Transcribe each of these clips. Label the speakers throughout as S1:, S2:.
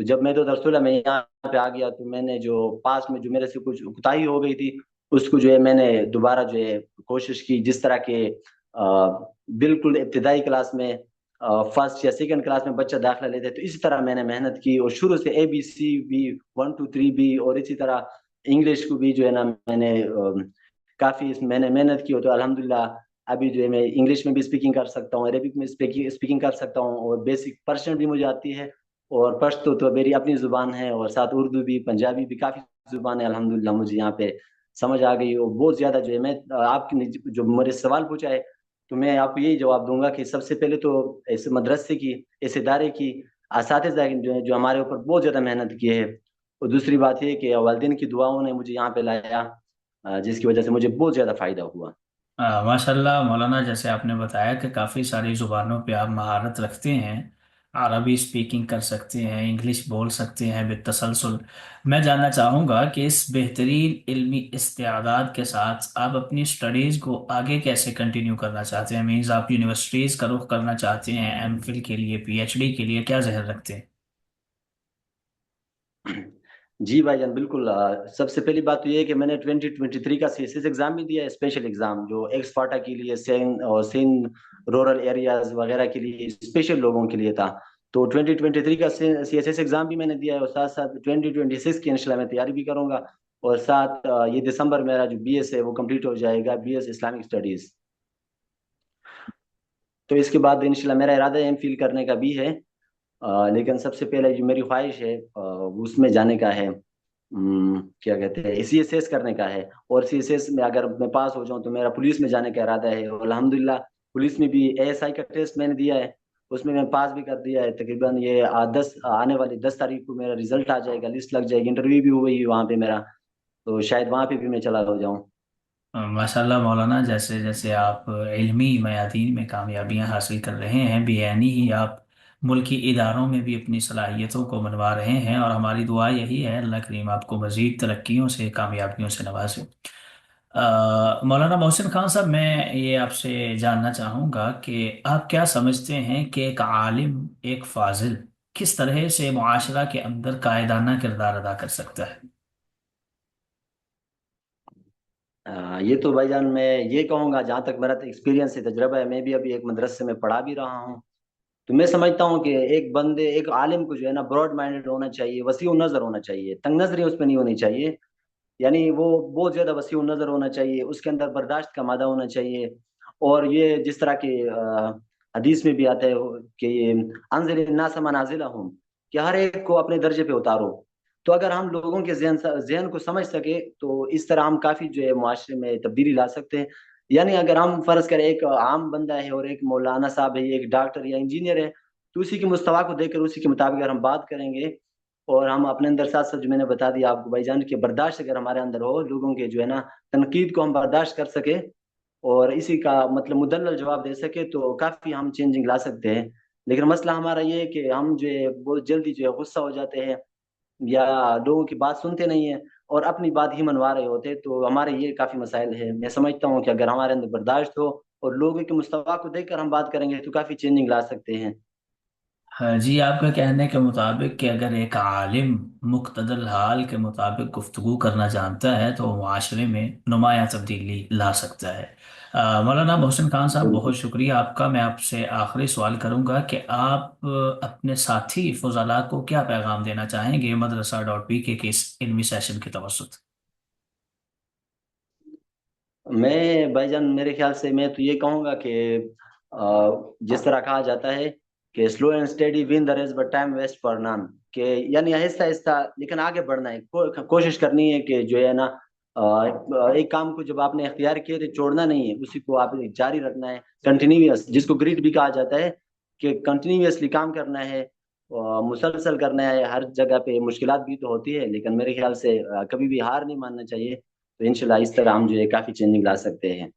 S1: تو جب میں تو رسولہ میں یہاں پہ آ گیا تو میں نے جو پاس میں جو میرے سے کچھ کوتاہی ہو گئی تھی اس کو جو ہے میں نے دوبارہ جو ہے کوشش کی، جس طرح کے بالکل ابتدائی کلاس میں فرسٹ یا سیکنڈ کلاس میں بچہ داخلہ لیتے ہیں، تو اسی طرح میں نے محنت کی اور شروع سے ABC بھی 1 2 3 بھی، اور اسی طرح انگلش کو بھی جو ہے نا میں نے کافی میں نے محنت کی، تو الحمدللہ ابھی جو ہے میں انگلش میں بھی اسپیکنگ کر سکتا ہوں، عربک میں اسپیکنگ کر سکتا ہوں، اور بیسک پرشین بھی مجھے آتی ہے، اور پشتو تو میری اپنی زبان ہے، اور ساتھ اردو بھی، پنجابی بھی، کافی زبان ہے الحمدللہ مجھے یہاں پہ سمجھ آ گئی، اور بہت زیادہ جو ہے میں آپ کی جو میرے سوال پوچھا ہے تو میں آپ کو یہی جواب دوں گا کہ سب سے پہلے تو اس مدرسے کی، اس ادارے کی اساتذہ جو ہمارے اوپر بہت زیادہ محنت کی ہے، اور دوسری بات یہ کہ والدین کی دعاؤں نے مجھے یہاں پہ لایا، جس کی وجہ سے مجھے بہت زیادہ فائدہ ہوا۔
S2: ماشاء اللہ مولانا، جیسے آپ نے بتایا کہ کافی ساری زبانوں پہ آپ مہارت رکھتے ہیں، عربی اسپیکنگ کر سکتے ہیں، انگلش بول سکتے ہیں بالتسلسل، میں جاننا چاہوں گا کہ اس بہترین علمی استعداد کے ساتھ آپ اپنی اسٹڈیز کو آگے کیسے کنٹینیو کرنا چاہتے ہیں؟ مینز آپ یونیورسٹیز کا رخ کرنا چاہتے ہیں M Phil کے لیے، PhD کے لیے، کیا ذہن رکھتے ہیں؟
S1: جی بھائی جان بالکل، سب سے پہلی بات تو یہ ہے کہ میں نے 2023 کا CSS ایگزام بھی دیا ہے، اسپیشل ایگزام جو ایکس فاٹا کے لیے، سین رورل ایریاز وغیرہ کے لیے اسپیشل لوگوں کے لیے تھا، تو 2023 کا CSS ایگزام بھی میں نے دیا ہے، اور ساتھ ساتھ 2026 کی انشاءاللہ میں تیاری بھی کروں گا، اور ساتھ یہ دسمبر میرا جو BS ہے وہ کمپلیٹ ہو جائے گا، BS اسلامک اسٹڈیز، تو اس کے بعد انشاءاللہ میرا ارادہ ہے M Phil کرنے کا بھی ہے، لیکن سب سے پہلے جو میری خواہش ہے اس میں جانے کا ہے، کیا کہتے ہیں CSS کرنے کا ہے، اور CSS میں اگر میں پاس ہو جاؤں تو میرا پولیس میں جانے کا ارادہ ہے، اور الحمدللہ پولیس میں بھی ASI کا ٹیسٹ میں نے دیا ہے، اس میں پاس بھی کر دیا ہے، تقریباً یہ آنے والی 10 تاریخ کو میرا رزلٹ آ جائے گا، لسٹ لگ جائے گی، انٹرویو بھی ہوئی وہاں پہ میرا، تو شاید وہاں پہ بھی میں چلا ہو جاؤں۔
S2: ماشاء اللہ مولانا، جیسے جیسے آپ علمی میادین میں کامیابیاں حاصل کر رہے ہیں، بے عینی ہی آپ ملکی اداروں میں بھی اپنی صلاحیتوں کو منوا رہے ہیں، اور ہماری دعا یہی ہے اللہ کریم آپ کو مزید ترقیوں سے، کامیابیوں سے نوازے۔ مولانا محسن خان صاحب، میں یہ آپ سے جاننا چاہوں گا کہ آپ کیا سمجھتے ہیں کہ ایک عالم، ایک فاضل کس طرح سے معاشرہ کے اندر قائدانہ کردار ادا کر سکتا ہے؟
S1: یہ تو بھائی جان میں یہ کہوں گا، جہاں تک میرا ایکسپیرینس ہے، تجربہ ہے، میں بھی ابھی ایک مدرسے میں پڑھا بھی رہا ہوں، تو میں سمجھتا ہوں کہ ایک بندے، ایک عالم کو جو ہے نا براڈ مائنڈڈ ہونا چاہیے، وسیع نظر ہونا چاہیے، تنگ نظری اس پہ نہیں ہونی چاہیے، یعنی وہ بہت زیادہ وسیع نظر ہونا چاہیے، اس کے اندر برداشت کا مادہ ہونا چاہیے، اور یہ جس طرح کے حدیث میں بھی آتا ہے کہ یہ انزل الناس منازلہم، کہ ہر ایک کو اپنے درجے پہ اتارو، تو اگر ہم لوگوں کے ذہن کو سمجھ سکے تو اس طرح ہم کافی جو ہے معاشرے میں تبدیلی لا سکتے ہیں، یعنی اگر ہم فرض کریں ایک عام بندہ ہے اور ایک مولانا صاحب ہے، ایک ڈاکٹر یا انجینئر ہے، تو اسی کے مستوا کو دیکھ کر اسی کے مطابق اگر ہم بات کریں گے، اور ہم اپنے اندر ساتھ ساتھ جو میں نے بتا دیا آپ کو بھائی جان، کہ برداشت اگر ہمارے اندر ہو لوگوں کے جو ہے نا تنقید کو ہم برداشت کر سکے، اور اسی کا مطلب مدلل جواب دے سکے، تو کافی ہم چینجنگ لا سکتے ہیں، لیکن مسئلہ ہمارا یہ ہے کہ ہم جو ہے بہت جلدی جو ہے غصہ ہو جاتے ہیں، یا لوگوں کی بات سنتے نہیں ہیں، اور اپنی بات ہی منوا رہے ہوتے، تو ہمارے یہ کافی مسائل ہیں، میں سمجھتا ہوں کہ اگر ہمارے اندر برداشت ہو اور لوگوں کے مستوا کو دیکھ کر ہم بات کریں گے تو کافی چینجنگ لا سکتے ہیں۔
S2: ہاں جی، آپ کا کہنے کے مطابق کہ اگر ایک عالم مقتدر حال کے مطابق گفتگو کرنا جانتا ہے تو وہ معاشرے میں نمایاں تبدیلی لا سکتا ہے۔ مولانا محسن خان صاحب،
S1: بالکل۔
S2: بہت شکریہ آپ کا۔ میں آپ سے آخری سوال کروں گا کہ آپ اپنے ساتھی فضلاء کو کیا پیغام دینا چاہیں گے مدرسہ کے اس علمی سیشن کے توسط؟
S1: میں بھائی جان میرے خیال سے میں تو یہ کہوں گا کہ جس طرح کہا جاتا ہے کہ slow and steady win the race but time ویسٹ فار نان، کہ یعنی آہستہ آہستہ لیکن آگے بڑھنا ہے، کوشش کرنی ہے کہ جو ہے نا ایک کام کو جب آپ نے اختیار کیے تو چھوڑنا نہیں ہے، اسی کو آپ نے جاری رکھنا ہے، کنٹینیوس، جس کو گریڈ بھی کہا جاتا ہے، کہ کنٹینیوسلی کام کرنا ہے، مسلسل کرنا ہے، ہر جگہ پہ مشکلات بھی تو ہوتی ہے لیکن میرے خیال سے کبھی بھی ہار نہیں ماننا چاہیے، تو انشاءاللہ اس طرح ہم جو ہے کافی چینجنگ لا سکتے ہیں،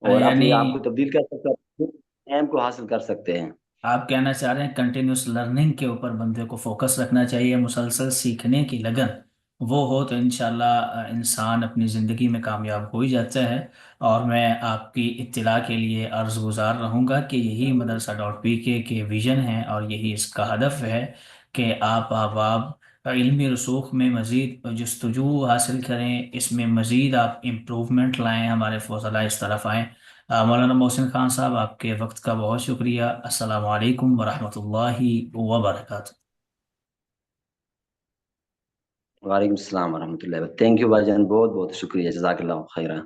S1: اور اپنے آپ کو
S2: یعنی
S1: تبدیل کر سکتے ہیں، ایم کو حاصل کر سکتے ہیں۔
S2: آپ کہنا چاہ رہے ہیں کنٹینیوس لرننگ کے اوپر بندے کو فوکس رکھنا چاہیے، مسلسل سیکھنے کی لگن وہ ہو تو انشاءاللہ انسان اپنی زندگی میں کامیاب ہو ہی جاتا ہے۔ اور میں آپ کی اطلاع کے لیے عرض گزار رہوں گا کہ یہی مدرسہ .pk کے ویژن ہے، اور یہی اس کا ہدف ہے کہ آپ احباب علمی رسوخ میں مزید جستجو حاصل کریں، اس میں مزید آپ امپروومنٹ لائیں، ہمارے فضلہ اس طرف آئیں۔ مولانا محسن خان صاحب، آپ کے وقت کا بہت شکریہ۔ السلام علیکم ورحمۃ اللہ وبرکاتہ۔
S1: وعلیکم السلام ورحمۃ اللہ، تھینک یو بھائی جان، بہت بہت شکریہ، جزاک اللہ خیرہ۔